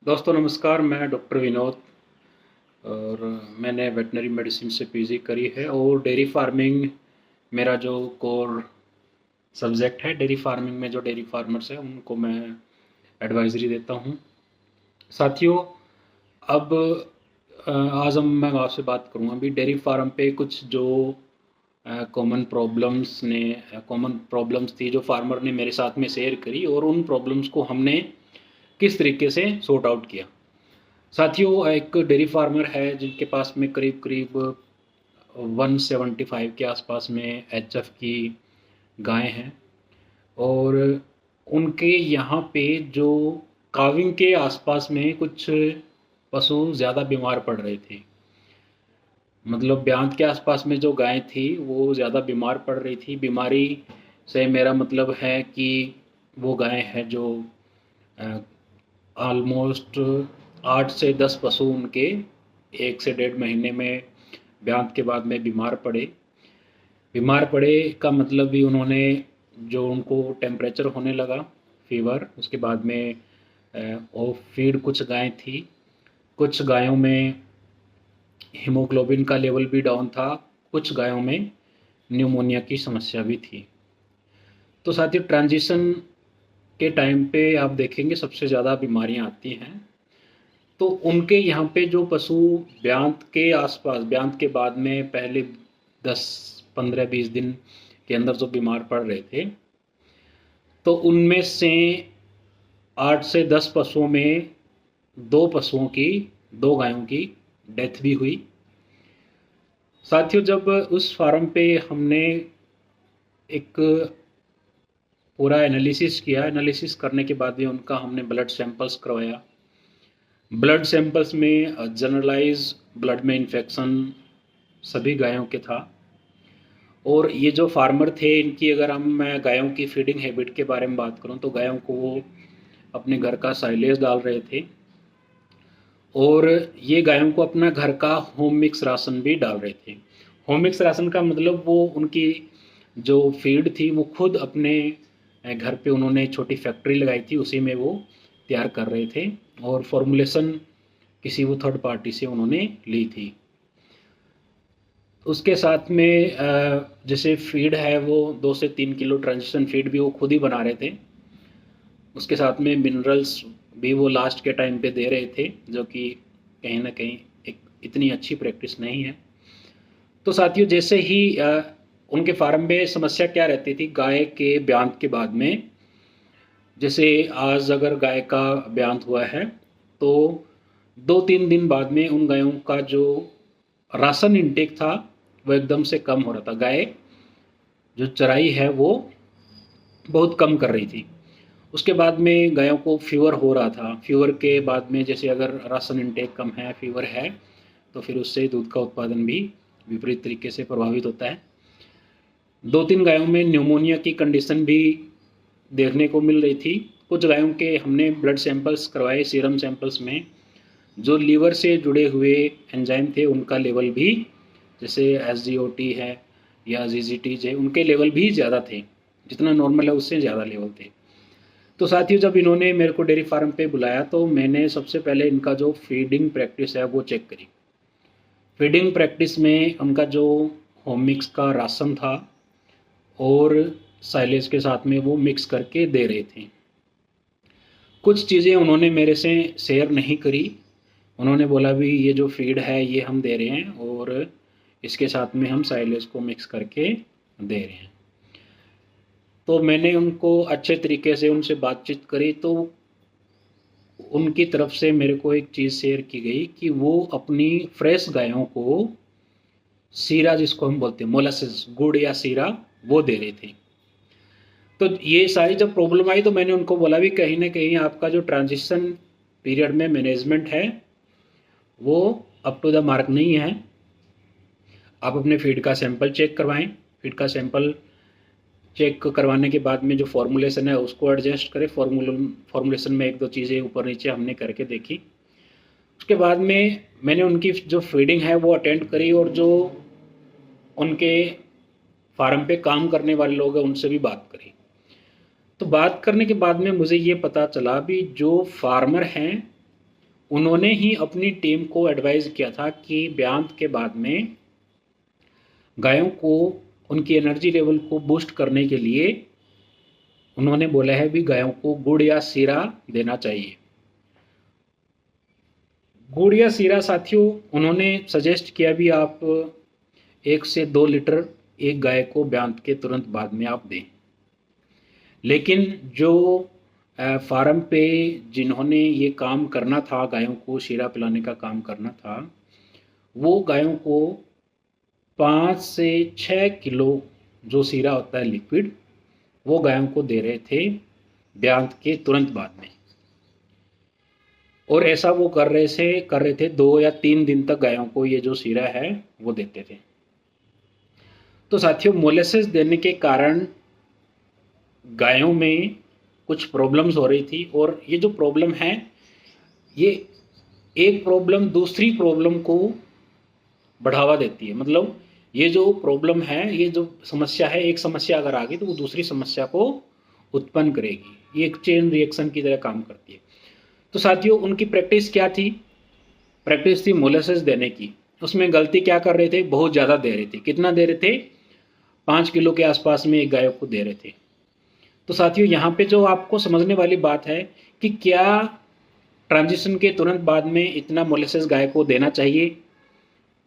दोस्तों नमस्कार। मैं डॉक्टर विनोद और मैंने वेटनरी मेडिसिन से पीजी करी है और डेयरी फार्मिंग मेरा जो कोर सब्जेक्ट है। डेयरी फार्मिंग में जो डेयरी फार्मर्स हैं उनको मैं एडवाइजरी देता हूँ। साथियों, अब आज मैं आपसे बात करूँगा अभी डेयरी फार्म पे कुछ जो कॉमन प्रॉब्लम्स थी जो फार्मर ने मेरे साथ में शेयर करी और उन प्रॉब्लम्स को हमने किस तरीके से सॉर्ट आउट किया। साथियों, एक डेयरी फार्मर है जिनके पास में करीब करीब 175 के आसपास में एचएफ की गायें हैं और उनके यहाँ पे जो काविंग के आसपास में कुछ पशु ज़्यादा बीमार पड़ रहे थे। मतलब ब्यांत के आसपास में जो गाय थी वो ज़्यादा बीमार पड़ रही थी। बीमारी से मेरा मतलब है कि वो गाय है जो ऑलमोस्ट 8 से 10 पशु उनके 1 से 1.5 महीने में ब्यांत के बाद में बीमार पड़े। बीमार पड़े का मतलब भी उन्होंने जो उनको टेम्परेचर होने लगा, फीवर, उसके बाद में और फीड कुछ गायें थी, कुछ गायों में हीमोग्लोबिन का लेवल भी डाउन था, कुछ गायों में न्यूमोनिया की समस्या भी थी। तो साथियों, ट्रांजिशन के टाइम पे आप देखेंगे सबसे ज़्यादा बीमारियां आती हैं। तो उनके यहाँ पे जो पशु ब्यांत के आसपास, ब्यांत के बाद में पहले 10, 15, 20 दिन के अंदर जो बीमार पड़ रहे थे, तो उनमें से 8 से 10 पशुओं में दो गायों की डेथ भी हुई। साथियों, जब उस फार्म पे हमने एक पूरा एनालिसिस किया, एनालिसिस करने के बाद भी उनका हमने ब्लड सैंपल्स करवाया। ब्लड सैंपल्स में जनरलाइज ब्लड में इन्फेक्शन सभी गायों के था। और ये जो फार्मर थे इनकी, अगर मैं गायों की फीडिंग हैबिट के बारे में बात करूं तो गायों को वो अपने घर का साइलेज डाल रहे थे और ये गायों को अपना घर का होम मिक्स राशन भी डाल रहे थे। होम मिक्स राशन का मतलब वो उनकी जो फीड थी वो खुद अपने घर पे उन्होंने छोटी फैक्ट्री लगाई थी, उसी में वो तैयार कर रहे थे और फॉर्मुलेशन किसी वो थर्ड पार्टी से उन्होंने ली थी। उसके साथ में जैसे फीड है वो 2 से 3 किलो ट्रांजिशन फीड भी वो खुद ही बना रहे थे। उसके साथ में मिनरल्स भी वो लास्ट के टाइम पे दे रहे थे, जो कि कहीं ना कहीं एक इतनी अच्छी प्रैक्टिस नहीं है। तो साथियों, जैसे ही उनके फार्म में समस्या क्या रहती थी गाय के ब्यांत के बाद में, जैसे आज अगर गाय का ब्यांत हुआ है तो 2-3 दिन बाद में उन गायों का जो राशन इनटेक था वो एकदम से कम हो रहा था। गाय जो चराई है वो बहुत कम कर रही थी। उसके बाद में गायों को फीवर हो रहा था। फीवर के बाद में जैसे अगर राशन इनटेक कम है, फीवर है, तो फिर उससे दूध का उत्पादन भी विपरीत तरीके से प्रभावित होता है। 2-3 गायों में न्यूमोनिया की कंडीशन भी देखने को मिल रही थी। कुछ गायों के हमने ब्लड सैंपल्स करवाए, सीरम सैंपल्स में जो लीवर से जुड़े हुए एंजाइम थे उनका लेवल भी, जैसे एसजीओटी है या जीजीटी है, उनके लेवल भी ज़्यादा थे, जितना नॉर्मल है उससे ज़्यादा लेवल थे। तो साथियों, जब इन्होंने मेरे को डेयरी फार्म पे बुलाया तो मैंने सबसे पहले इनका जो फीडिंग प्रैक्टिस है वो चेक करी। फीडिंग प्रैक्टिस में उनका जो होम मिक्स का राशन था और साइलेज के साथ में वो मिक्स करके दे रहे थे। कुछ चीज़ें उन्होंने मेरे से शेयर नहीं करी। उन्होंने बोला भी ये जो फीड है ये हम दे रहे हैं और इसके साथ में हम साइलेज को मिक्स करके दे रहे हैं। तो मैंने उनको अच्छे तरीके से उनसे बातचीत करी तो उनकी तरफ से मेरे को एक चीज़ शेयर की गई कि वो अपनी फ्रेश गायों को सीरा, जिसको हम बोलते हैं मोलासेस, गुड़ या सीरा, वो दे रहे थे। तो ये सारी जब प्रॉब्लम आई तो मैंने उनको बोला भी कहीं ना कहीं आपका जो ट्रांजिशन पीरियड में मैनेजमेंट है वो अप टू द मार्क नहीं है। आप अपने फीड का सैंपल चेक करवाएं। फीड का सैंपल चेक करवाने के बाद में जो फॉर्मुलेशन है उसको एडजस्ट करें। फॉर्मुलेशन में 1-2 चीज़ें ऊपर नीचे हमने करके देखी। उसके बाद में मैंने उनकी जो फीडिंग है वो अटेंड करी और जो उनके फार्म पे काम करने वाले लोग हैं उनसे भी बात करी। तो बात करने के बाद में मुझे ये पता चला भी जो फार्मर हैं उन्होंने ही अपनी टीम को एडवाइस किया था कि ब्यांत के बाद में गायों को उनकी एनर्जी लेवल को बूस्ट करने के लिए उन्होंने बोला है भी गायों को गुड़ या सीरा देना चाहिए। गुड़ या सीरा साथियों उन्होंने सजेस्ट किया भी आप 1 से 2 लीटर एक गाय को ब्यांत के तुरंत बाद में आप दें। लेकिन जो फार्म पे जिन्होंने ये काम करना था, गायों को शीरा पिलाने का काम करना था, वो गायों को 5 से 6 किलो जो शीरा होता है लिक्विड, वो गायों को दे रहे थे ब्यांत के तुरंत बाद में। और ऐसा वो कर रहे थे 2 या 3 दिन तक गायों को ये जो शीरा है वो देते थे। तो साथियों मोलेसेस देने के कारण गायों में कुछ प्रॉब्लम्स हो रही थी, और ये जो प्रॉब्लम है, ये एक प्रॉब्लम दूसरी प्रॉब्लम को बढ़ावा देती है। मतलब ये जो प्रॉब्लम है, ये जो समस्या है, एक समस्या अगर आ गई तो वो दूसरी समस्या को उत्पन्न करेगी। ये एक चेन रिएक्शन की तरह काम करती है। तो साथियों उनकी प्रैक्टिस क्या थी? प्रैक्टिस थी मोलेसेस देने की। उसमें गलती क्या कर रहे थे? बहुत ज़्यादा दे रहे थे। कितना दे रहे थे? 5 किलो के आसपास में एक गाय को दे रहे थे। तो साथियों यहाँ पे जो आपको समझने वाली बात है कि क्या ट्रांजिशन के तुरंत बाद में इतना मोलेसेस गाय को देना चाहिए?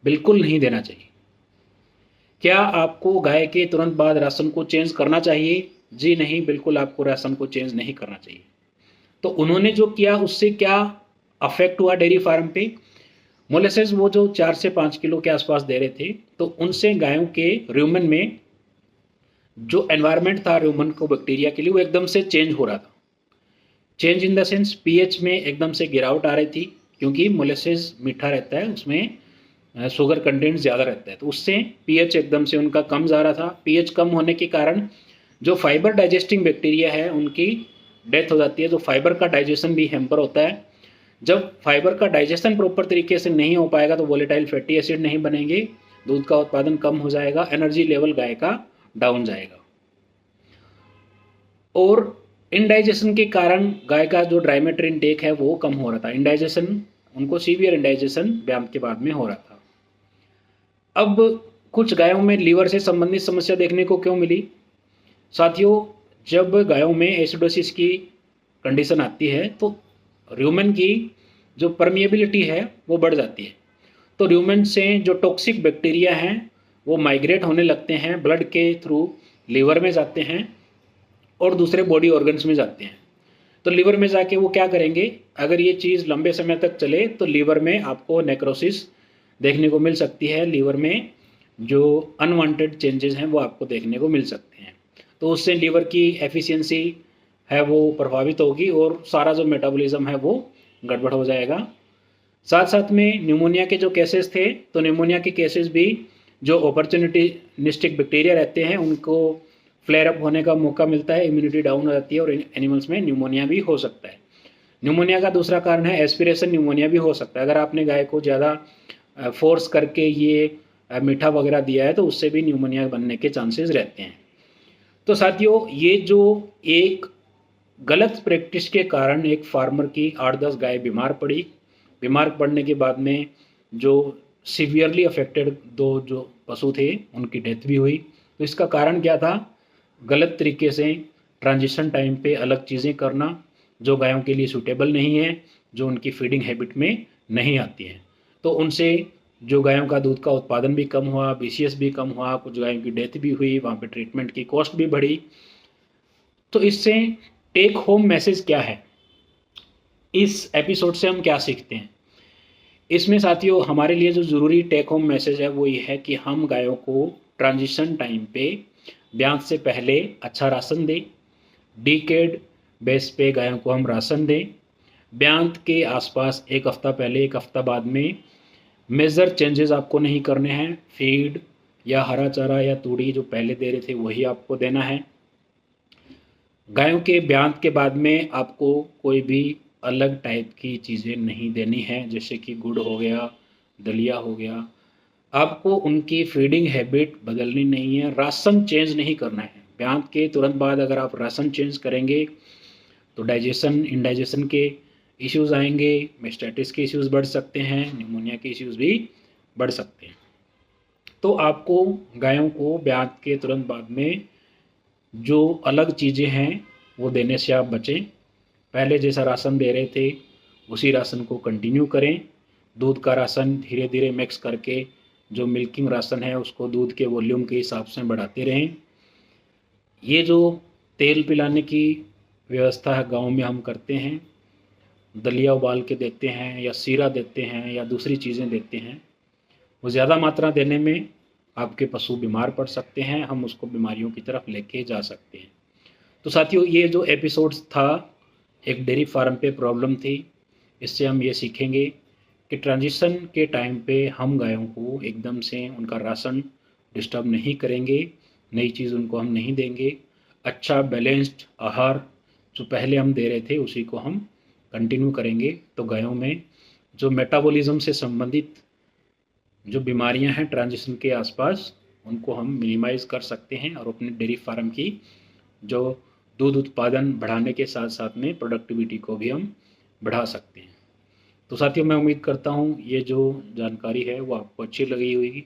बिल्कुल नहीं देना चाहिए। क्या आपको गाय के तुरंत बाद राशन को चेंज करना चाहिए? जी नहीं, बिल्कुल आपको राशन को चेंज नहीं करना चाहिए। तो उन्होंने जो किया उससे क्या अफेक्ट हुआ डेयरी फार्म पे? मोलेसेस वो जो 4 से 5 किलो के आसपास दे रहे थे, तो उनसे गायों के रूमेन में जो एनवायरनमेंट था रूमन को बैक्टीरिया के लिए, वो एकदम से चेंज हो रहा था। Change in the sense pH में एकदम से गिरावट आ रही थी, क्योंकि मोलेसेस मीठा रहता है, उसमें शुगर कंटेंट ज़्यादा रहता है, तो उससे पीएच एकदम से उनका कम जा रहा था। पीएच कम होने के कारण जो फाइबर डाइजेस्टिंग बैक्टीरिया है उनकी डेथ हो जाती है। जो फाइबर का डाइजेशन भी हैम्पर होता है। जब फाइबर का डाइजेशन प्रॉपर तरीके से नहीं हो पाएगा तो वोलेटाइल फैटी एसिड नहीं बनेंगे, दूध का उत्पादन कम हो जाएगा, एनर्जी लेवल गाय का डाउन जाएगा। और इनडाइजेशन के कारण गाय का जो ड्राई मैटर इनटेक है वो कम हो रहा था। इनडाइजेशन, उनको सीवियर इनडाइजेशन ब्यांत के बाद में हो रहा था। अब कुछ गायों में लीवर से संबंधित समस्या देखने को क्यों मिली? साथियों जब गायों में एसिडोसिस की कंडीशन आती है तो रूमेन की जो परमिएबिलिटी है वो बढ़ जाती है। तो रूमेन से जो टॉक्सिक बैक्टीरिया हैं वो माइग्रेट होने लगते हैं, ब्लड के थ्रू लीवर में जाते हैं और दूसरे बॉडी ऑर्गन्स में जाते हैं। तो लीवर में जाके वो क्या करेंगे? अगर ये चीज़ लंबे समय तक चले तो लीवर में आपको नेक्रोसिस देखने को मिल सकती है। लीवर में जो अनवांटेड चेंजेस हैं वो आपको देखने को मिल सकते हैं। तो उससे लीवर की एफिशिएंसी है वो प्रभावित होगी और सारा जो मेटाबॉलिज्म है वो गड़बड़ हो जाएगा। साथ साथ में न्यूमोनिया के जो केसेस थे, तो न्यूमोनिया के केसेस भी जो अपॉर्चुनिटिस्टिक बैक्टीरिया रहते हैं उनको फ्लेयर अप होने का मौका मिलता है, इम्यूनिटी डाउन हो जाती है और एनिमल्स में न्यूमोनिया भी हो सकता है। न्यूमोनिया का दूसरा कारण है एस्पिरेशन न्यूमोनिया भी हो सकता है। अगर आपने गाय को ज़्यादा फोर्स करके ये मीठा वगैरह दिया है तो उससे भी न्यूमोनिया बनने के चांसेस रहते हैं। तो साथियों ये जो एक गलत प्रैक्टिस के कारण एक फार्मर की 8-10 गाय बीमार पड़ी, बीमार पड़ने के बाद में जो सीवियरली अफेक्टेड 2 जो पशु थे उनकी डेथ भी हुई। तो इसका कारण क्या था? गलत तरीके से ट्रांजिशन टाइम पे अलग चीज़ें करना जो गायों के लिए सूटेबल नहीं है, जो उनकी फीडिंग हैबिट में नहीं आती हैं। तो उनसे जो गायों का दूध का उत्पादन भी कम हुआ, बीसीएस भी कम हुआ, कुछ गायों की डेथ भी हुई, वहाँ पे ट्रीटमेंट की कॉस्ट भी बढ़ी। तो इससे टेक होम मैसेज क्या है? इस एपिसोड से हम क्या सीखते हैं? इसमें साथियों हमारे लिए जो ज़रूरी टेक होम मैसेज है वो ये है कि हम गायों को ट्रांजिशन टाइम पे ब्यांत से पहले अच्छा राशन दें, डिकेड बेस पे गायों को हम राशन दें, ब्यांत के आसपास 1 हफ्ता पहले 1 हफ्ता बाद में मेजर चेंजेस आपको नहीं करने हैं। फीड या हरा चारा या तूड़ी जो पहले दे रहे थे वही आपको देना है। गायों के ब्यांत के बाद में आपको कोई भी अलग टाइप की चीज़ें नहीं देनी है, जैसे कि गुड़ हो गया, दलिया हो गया। आपको उनकी फीडिंग हैबिट बदलनी नहीं है, राशन चेंज नहीं करना है। ब्यांत के तुरंत बाद अगर आप राशन चेंज करेंगे तो डाइजेशन इनडाइजेशन के इश्यूज़ आएंगे, मेस्टाइटिस के इश्यूज़ बढ़ सकते हैं, निमोनिया के इश्यूज़ भी बढ़ सकते हैं। तो आपको गायों को ब्यात के तुरंत बाद में जो अलग चीज़ें हैं वो देने से आप बचें। पहले जैसा राशन दे रहे थे उसी राशन को कंटिन्यू करें। दूध का राशन धीरे धीरे मिक्स करके जो मिल्किंग राशन है उसको दूध के वॉल्यूम के हिसाब से बढ़ाते रहें। ये जो तेल पिलाने की व्यवस्था है गाँव में हम करते हैं, दलिया उबाल के देते हैं या सीरा देते हैं या दूसरी चीज़ें देते हैं, वो ज़्यादा मात्रा देने में आपके पशु बीमार पड़ सकते हैं, हम उसको बीमारियों की तरफ लेके जा सकते हैं। तो साथियों, ये जो एपिसोड्स था एक डेयरी फार्म पे प्रॉब्लम थी, इससे हम ये सीखेंगे कि ट्रांजिशन के टाइम पे हम गायों को एकदम से उनका राशन डिस्टर्ब नहीं करेंगे, नई चीज़ उनको हम नहीं देंगे। अच्छा बैलेंस्ड आहार जो पहले हम दे रहे थे उसी को हम कंटिन्यू करेंगे। तो गायों में जो मेटाबॉलिज्म से संबंधित जो बीमारियां हैं ट्रांजिशन के आसपास उनको हम मिनिमाइज़ कर सकते हैं और अपने डेयरी फार्म की जो दूध उत्पादन बढ़ाने के साथ साथ में प्रोडक्टिविटी को भी हम बढ़ा सकते हैं। तो साथियों, मैं उम्मीद करता हूँ ये जो जानकारी है वो आपको अच्छी लगी होगी,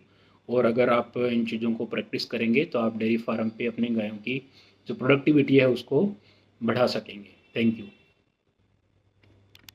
और अगर आप इन चीज़ों को प्रैक्टिस करेंगे तो आप डेयरी फार्म पे अपने गायों की जो प्रोडक्टिविटी है उसको बढ़ा सकेंगे। Thank you.